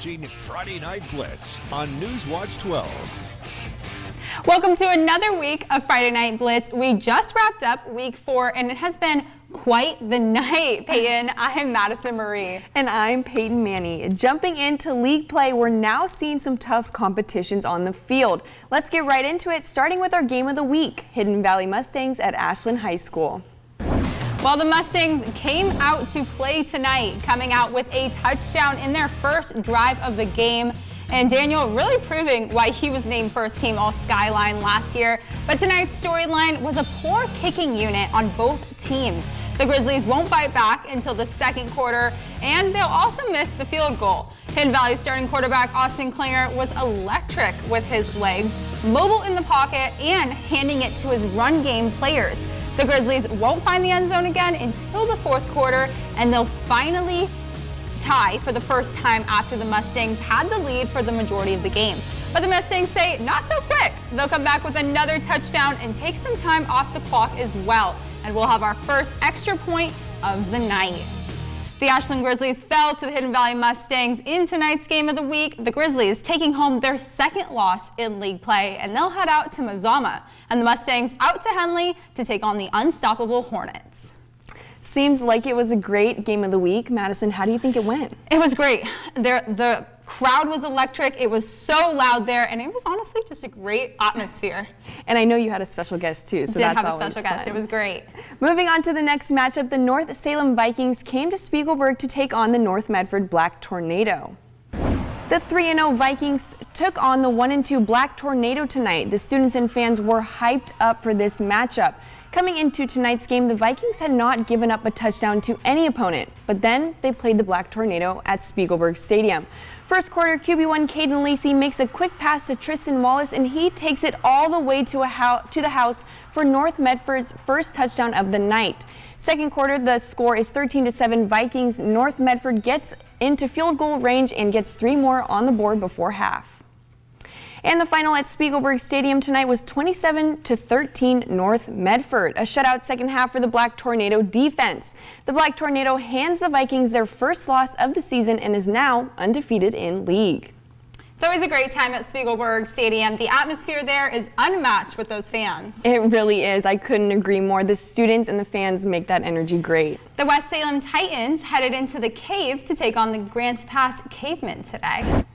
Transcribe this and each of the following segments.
Friday Night Blitz on Newswatch 12. Welcome to another week of Friday Night Blitz. We just wrapped up week 4 and it has been quite the night. Peyton, I'm Madison Marie. And I'm Peyton Manny. Jumping into league play, we're now seeing some tough competitions on the field. Let's get right into it, starting with our game of the week, Hidden Valley Mustangs at Ashland High School. Well, the Mustangs came out to play tonight, coming out with a touchdown in their first drive of the game. And Daniel really proving why he was named first team All-Skyline last year. But tonight's storyline was a poor kicking unit on both teams. The Grizzlies won't bite back until the second quarter, and they'll also miss the field goal. Hidden Valley starting quarterback Austin Klinger was electric with his legs, mobile in the pocket, and handing it to his run game players. The Grizzlies won't find the end zone again until the fourth quarter, and they'll finally tie for the first time after the Mustangs had the lead for the majority of the game. But the Mustangs say not so quick. They'll come back with another touchdown and take some time off the clock as well. And we'll have our first extra point of the night. The Ashland Grizzlies fell to the Hidden Valley Mustangs in tonight's game of the week. The Grizzlies taking home their second loss in league play, and they'll head out to Mazama. And the Mustangs out to Henley to take on the unstoppable Hornets. Seems like it was a great game of the week. Madison, how do you think it went? It was great. The crowd was electric. It was so loud there, and it was honestly just a great atmosphere. And I know you had a special guest too, so that's always fun. Did have a special guest. It was great. Moving on to the next matchup, the North Salem Vikings came to Spiegelberg to take on the North Medford Black Tornado. The 3-0 Vikings took on the 1-2 Black Tornado tonight. The students and fans were hyped up for this matchup. Coming into tonight's game, the Vikings had not given up a touchdown to any opponent, but then they played the Black Tornado at Spiegelberg Stadium. First quarter, QB1 Caden Lacey makes a quick pass to Tristan Wallace, and he takes it all the way to the house for North Medford's first touchdown of the night. Second quarter, the score is 13-7 Vikings. North Medford gets into field goal range and gets 3 more on the board before half. And the final at Spiegelberg Stadium tonight was 27-13 North Medford. A shutout second half for the Black Tornado defense. The Black Tornado hands the Vikings their first loss of the season and is now undefeated in league. It's always a great time at Spiegelberg Stadium. The atmosphere there is unmatched with those fans. It really is. I couldn't agree more. The students and the fans make that energy great. The West Salem Titans headed into the Cave to take on the Grants Pass Cavemen today.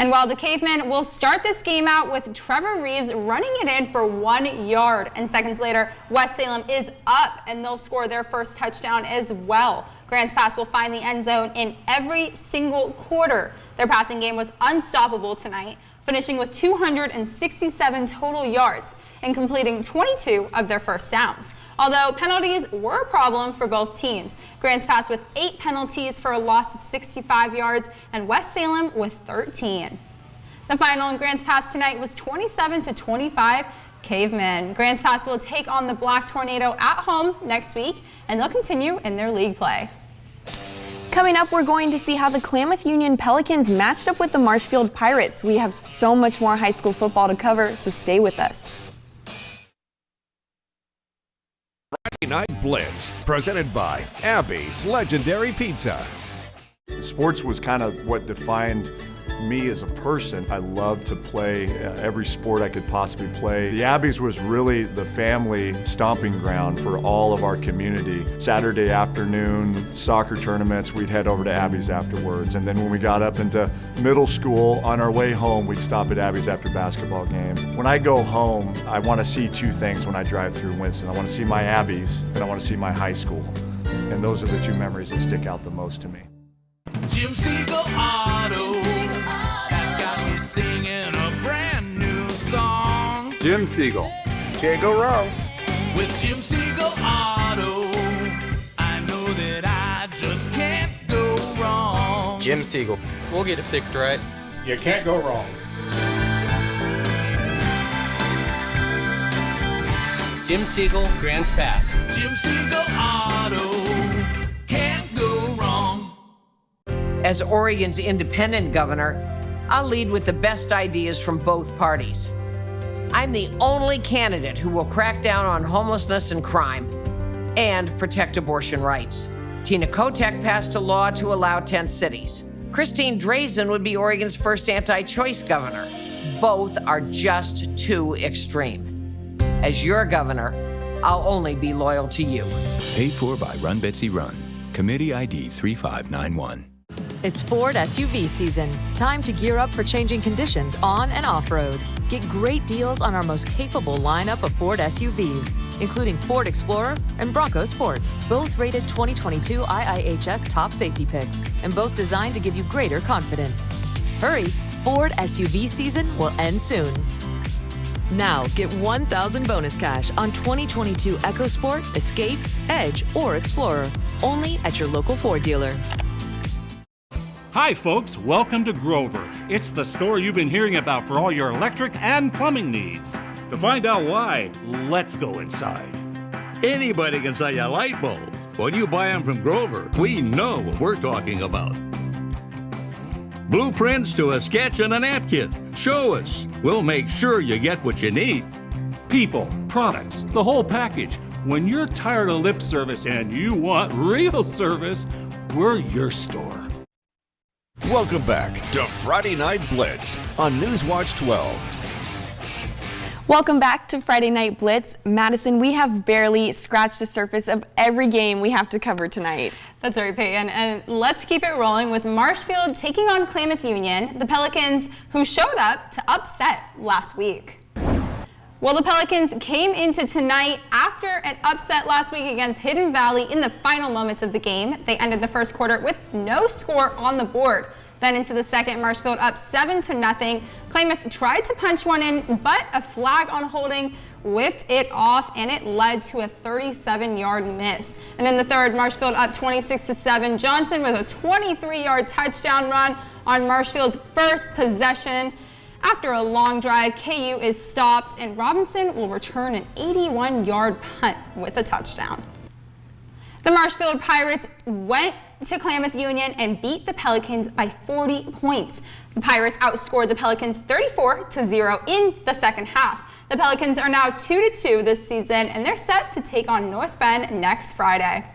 And while the Cavemen will start this game out with Trevor Reeves running it in for 1 yard, and seconds later, West Salem is up and they'll score their first touchdown as well. Grants Pass will find the end zone in every single quarter. Their passing game was unstoppable tonight, finishing with 267 total yards and completing 22 of their first downs. Although penalties were a problem for both teams. Grants Pass with 8 penalties for a loss of 65 yards and West Salem with 13. The final in Grants Pass tonight was 27-25 Cavemen. Grants Pass will take on the Black Tornado at home next week, and they'll continue in their league play. Coming up, we're going to see how the Klamath Union Pelicans matched up with the Marshfield Pirates. We have so much more high school football to cover, so stay with us. Friday Night Blitz, presented by Abby's Legendary Pizza. Sports was kind of what defined me as a person. I loved to play every sport I could possibly play. The Abbeys was really the family stomping ground for all of our community. Saturday afternoon soccer tournaments, we'd head over to Abbeys afterwards. And then when we got up into middle school, on our way home, we'd stop at Abbeys after basketball games. When I go home, I want to see 2 things when I drive through Winston. I want to see my Abbeys and I want to see my high school. And those are the 2 memories that stick out the most to me. Jim Siegel Auto has got me singing a brand new song. Jim Siegel, can't go wrong. With Jim Siegel Auto, I know that I just can't go wrong. Jim Siegel, we'll get it fixed right. You can't go wrong. Jim Siegel, Grants Pass. Jim Siegel Auto, can't go wrong. As Oregon's independent governor, I'll lead with the best ideas from both parties. I'm the only candidate who will crack down on homelessness and crime and protect abortion rights. Tina Kotek passed a law to allow tent cities. Christine Drazan would be Oregon's first anti-choice governor. Both are just too extreme. As your governor, I'll only be loyal to you. Paid for by Run Betsy Run. Committee ID 3591. It's Ford SUV season. Time to gear up for changing conditions on and off-road. Get great deals on our most capable lineup of Ford SUVs, including Ford Explorer and Bronco Sport, both rated 2022 IIHS top safety picks, and both designed to give you greater confidence. Hurry, Ford SUV season will end soon. Now get $1,000 bonus cash on 2022 EcoSport, Escape, Edge, or Explorer, only at your local Ford dealer. Hi folks, welcome to Grover. It's the store you've been hearing about for all your electric and plumbing needs. To find out why, let's go inside. Anybody can sell you light bulbs. When you buy them from Grover, we know what we're talking about. Blueprints to a sketch and a napkin. Show us. We'll make sure you get what you need. People, products, the whole package. When you're tired of lip service and you want real service, we're your store. Welcome back to Friday Night Blitz on Newswatch 12. Welcome back to Friday Night Blitz. Madison, we have barely scratched the surface of every game we have to cover tonight. That's right, Peyton. And let's keep it rolling with Marshfield taking on Klamath Union, the Pelicans who showed up to upset last week. Well, the Pelicans came into tonight after an upset last week against Hidden Valley in the final moments of the game. They ended the first quarter with no score on the board. Then into the second, Marshfield up 7-0. Klamath tried to punch one in, but a flag on holding whipped it off, and it led to a 37-yard miss. And in the third, Marshfield up 26-7. Johnson with a 23-yard touchdown run on Marshfield's first possession. After a long drive, KU is stopped, and Robinson will return an 81-yard punt with a touchdown. The Marshfield Pirates went to Klamath Union and beat the Pelicans by 40 points. The Pirates outscored the Pelicans 34-0 in the second half. The Pelicans are now 2-2 this season, and they're set to take on North Bend next Friday.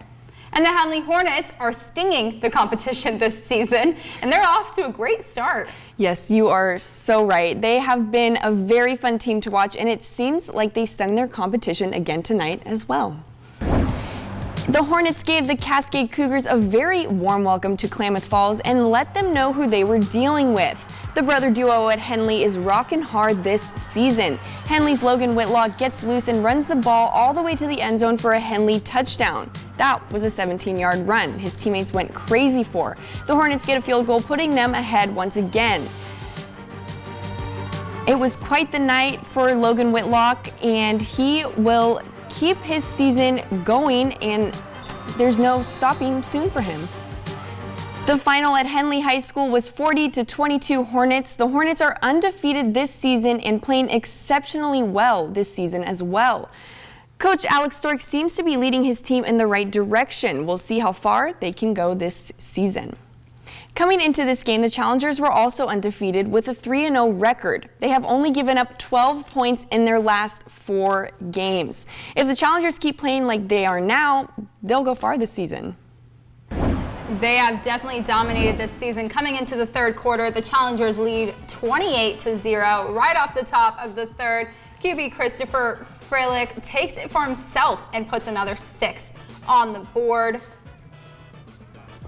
And the Henley Hornets are stinging the competition this season, and they're off to a great start. Yes, you are so right. They have been a very fun team to watch, and it seems like they stung their competition again tonight as well. The Hornets gave the Cascade Cougars a very warm welcome to Klamath Falls and let them know who they were dealing with. The brother duo at Henley is rocking hard this season. Henley's Logan Whitlock gets loose and runs the ball all the way to the end zone for a Henley touchdown. That was a 17-yard run his teammates went crazy for. The Hornets get a field goal, putting them ahead once again. It was quite the night for Logan Whitlock, and he will keep his season going, and there's no stopping soon for him. The final at Henley High School was 40-22 Hornets. The Hornets are undefeated this season and playing exceptionally well this season as well. Coach Alex Stork seems to be leading his team in the right direction. We'll see how far they can go this season. Coming into this game, the Challengers were also undefeated with a 3-0 record. They have only given up 12 points in their last 4 games. If the Challengers keep playing like they are now, they'll go far this season. They have definitely dominated this season. Coming into the third quarter, the Challengers lead 28-0. Right off the top of the third, QB Christopher Freilich takes it for himself and puts another 6 on the board.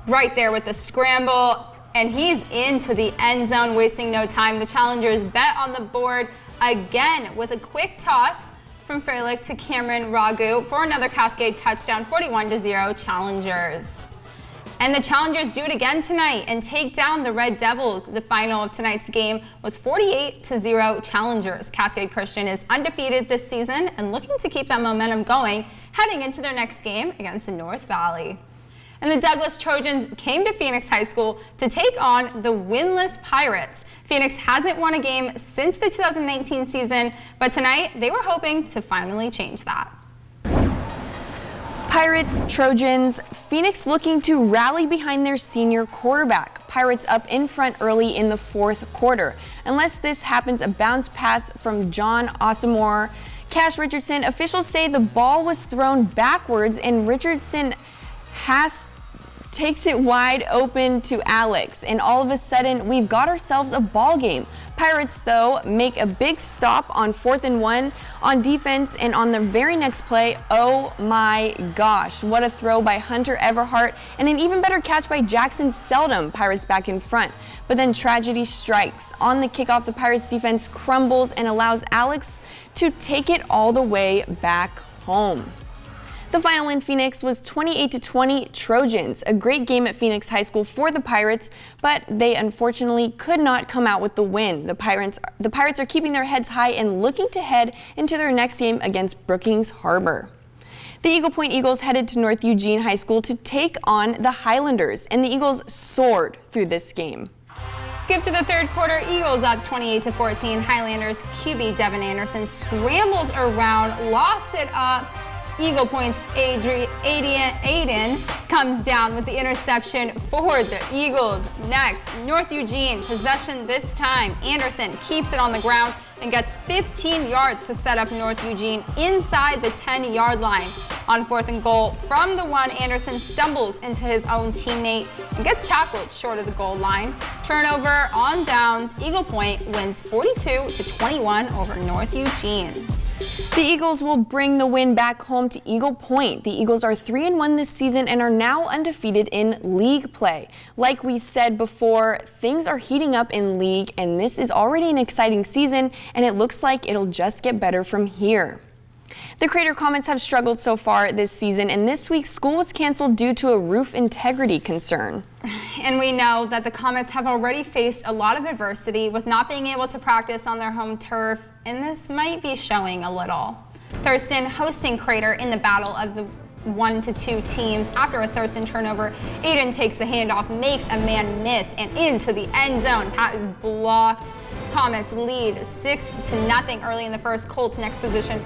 Right there with the scramble, and he's into the end zone, wasting no time. The Challengers bet on the board again with a quick toss from Freilich to Cameron Ragu for another Cascade touchdown, 41-0 Challengers. And the Challengers do it again tonight and take down the Red Devils. The final of tonight's game was 48-0 Challengers. Cascade Christian is undefeated this season and looking to keep that momentum going heading into their next game against the North Valley. And the Douglas Trojans came to Phoenix High School to take on the winless Pirates. Phoenix hasn't won a game since the 2019 season, but tonight they were hoping to finally change that. Pirates, Trojans, Phoenix looking to rally behind their senior quarterback. Pirates up in front early in the fourth quarter. Unless this happens, a bounce pass from John Osamore. Cash Richardson, officials say the ball was thrown backwards and Richardson has takes it wide open to Alex, and all of a sudden we've got ourselves a ball game. Pirates, though, make a big stop on 4th and 1 on defense, and on the very next play, oh my gosh, what a throw by Hunter Everhart, and an even better catch by Jackson Seldom. Pirates back in front. But then tragedy strikes. On the kickoff, the Pirates defense crumbles and allows Alex to take it all the way back home. The final in Phoenix was 28-20 Trojans, a great game at Phoenix High School for the Pirates, but they unfortunately could not come out with the win. The Pirates are keeping their heads high and looking to head into their next game against Brookings Harbor. The Eagle Point Eagles headed to North Eugene High School to take on the Highlanders, and the Eagles soared through this game. Skip to the third quarter, Eagles up 28-14. Highlanders QB Devin Anderson scrambles around, lofts it up. Eagle Point's Aiden comes down with the interception for the Eagles. Next, North Eugene, possession this time. Anderson keeps it on the ground and gets 15 yards to set up North Eugene inside the 10-yard line. On 4th and goal, from the 1, Anderson stumbles into his own teammate and gets tackled short of the goal line. Turnover on downs, Eagle Point wins 42-21 over North Eugene. The Eagles will bring the win back home to Eagle Point. The Eagles are 3-1 this season and are now undefeated in league play. Like we said before, things are heating up in league, and this is already an exciting season, and it looks like it'll just get better from here. The Crater Comets have struggled so far this season, and this week school was canceled due to a roof integrity concern. And we know that the Comets have already faced a lot of adversity with not being able to practice on their home turf, and this might be showing a little. Thurston hosting Crater in the battle of the 1-2 teams. After a Thurston turnover, Aiden takes the handoff, makes a man miss, and into the end zone. Pat is blocked. Comets lead 6-0 early in the first. Colts next possession.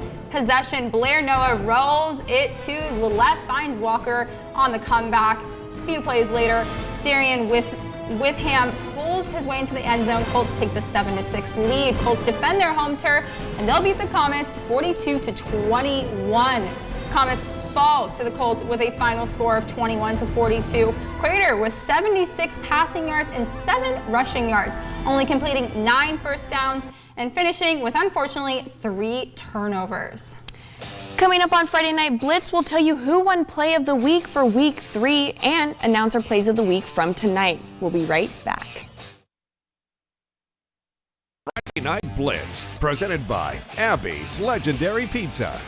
Blair Noah rolls it to the left, finds Walker on the comeback. A few plays later, Darian Witham pulls his way into the end zone. Colts take the 7-6 lead. Colts defend their home turf, and they'll beat the Comets 42-21. Comets fall to the Colts with a final score of 21-42. Crater with 76 passing yards and 7 rushing yards, only completing 9 first downs and finishing with, unfortunately, 3 turnovers. Coming up on Friday Night Blitz, we'll tell you who won Play of the Week for Week 3 and announce our Plays of the Week from tonight. We'll be right back. Friday Night Blitz, presented by Abby's Legendary Pizza.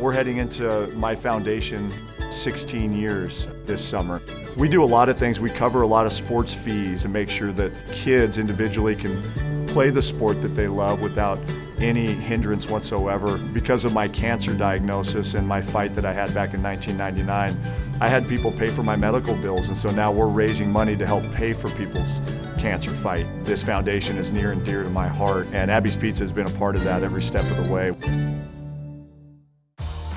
We're heading into my foundation 16 years this summer. We do a lot of things. We cover a lot of sports fees and make sure that kids individually can play the sport that they love without any hindrance whatsoever. Because of my cancer diagnosis and my fight that I had back in 1999, I had people pay for my medical bills, and so now we're raising money to help pay for people's cancer fight. This foundation is near and dear to my heart, and Abby's Pizza has been a part of that every step of the way.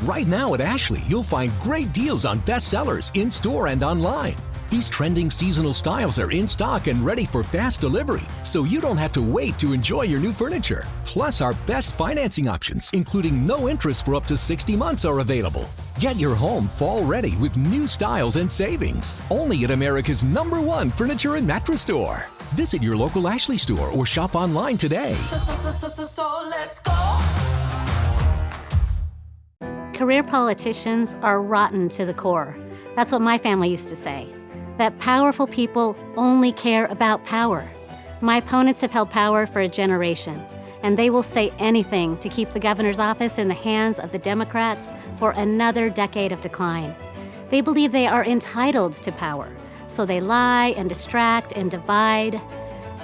Right now at Ashley, you'll find great deals on bestsellers in-store and online. These trending seasonal styles are in stock and ready for fast delivery, so you don't have to wait to enjoy your new furniture. Plus, our best financing options, including no interest for up to 60 months, are available. Get your home fall ready with new styles and savings. Only at America's #1 furniture and mattress store. Visit your local Ashley store or shop online today. So let's go. Career politicians are rotten to the core. That's what my family used to say. That powerful people only care about power. My opponents have held power for a generation, and they will say anything to keep the governor's office in the hands of the Democrats for another decade of decline. They believe they are entitled to power, so they lie and distract and divide.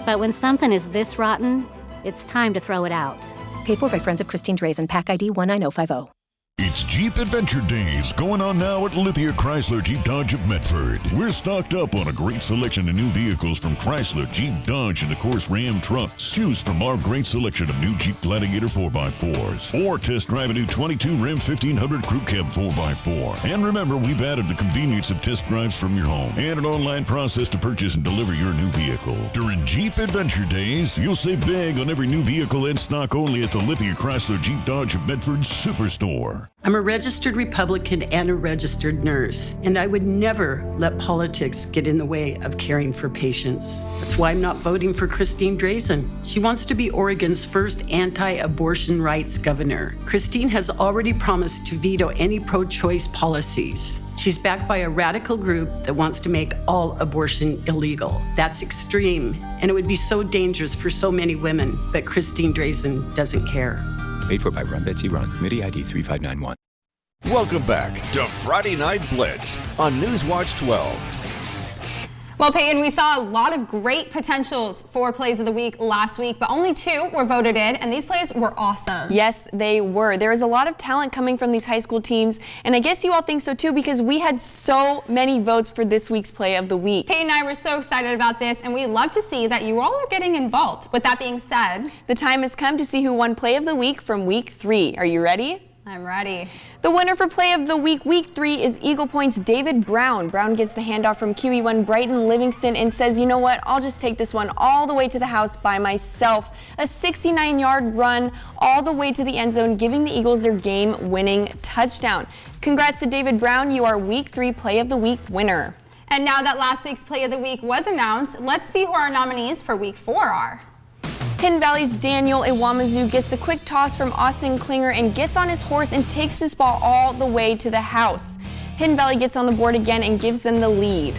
But when something is this rotten, it's time to throw it out. Paid for by Friends of Christine Drazen, PAC ID 19050. It's Jeep Adventure Days going on now at Lithia Chrysler Jeep Dodge of Medford. We're stocked up on a great selection of new vehicles from Chrysler, Jeep, Dodge, and of course Ram trucks. Choose from our great selection of new Jeep Gladiator 4x4s or test drive a new 22 Ram 1500 Crew Cab 4x4. And remember, we've added the convenience of test drives from your home and an online process to purchase and deliver your new vehicle. During Jeep Adventure Days, you'll save big on every new vehicle in stock only at the Lithia Chrysler Jeep Dodge of Medford Superstore. more. I'm a registered Republican and a registered nurse, and I would never let politics get in the way of caring for patients. That's why I'm not voting for Christine Drazan. She wants to be Oregon's first anti-abortion rights governor. Christine has already promised to veto any pro-choice policies. She's backed by a radical group that wants to make all abortion illegal. That's extreme, and it would be so dangerous for so many women, but Christine Drazan doesn't care. Paid for by Run Betsy Run, Committee ID 3591. Welcome back to Friday Night Blitz on Newswatch 12. Well, Peyton, we saw a lot of great potentials for Plays of the Week last week, but only 2 were voted in, and these plays were awesome. Yes, they were. There is a lot of talent coming from these high school teams, and I guess you all think so too because we had so many votes for this week's Play of the Week. Peyton and I were so excited about this, and we love to see that you all are getting involved. With that being said, the time has come to see who won Play of the Week from Week 3. Are you ready? I'm ready. The winner for Play of the Week, Week 3, is Eagle Point's David Brown. Brown gets the handoff from QE1 Brighton Livingston and says, you know what, I'll just take this one all the way to the house by myself. A 69-yard run all the way to the end zone, giving the Eagles their game-winning touchdown. Congrats to David Brown. You are Week 3 Play of the Week winner. And now that last week's Play of the Week was announced, let's see who our nominees for Week 4 are. Hidden Valley's Daniel Iwamazu gets a quick toss from Austin Klinger and gets on his horse and takes this ball all the way to the house. Hidden Valley gets on the board again and gives them the lead.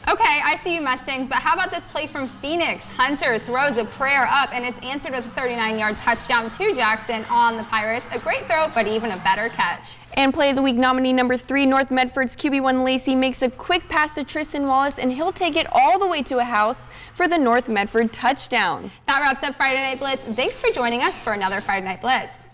Okay, I see you Mustangs, but how about this play from Phoenix? Hunter throws a prayer up, and it's answered with a 39-yard touchdown to Jackson on the Pirates. A great throw, but even a better catch. And Play of the Week nominee number 3, North Medford's QB1 Lacey makes a quick pass to Tristan Wallace, and he'll take it all the way to a house for the North Medford touchdown. That wraps up Friday Night Blitz. Thanks for joining us for another Friday Night Blitz.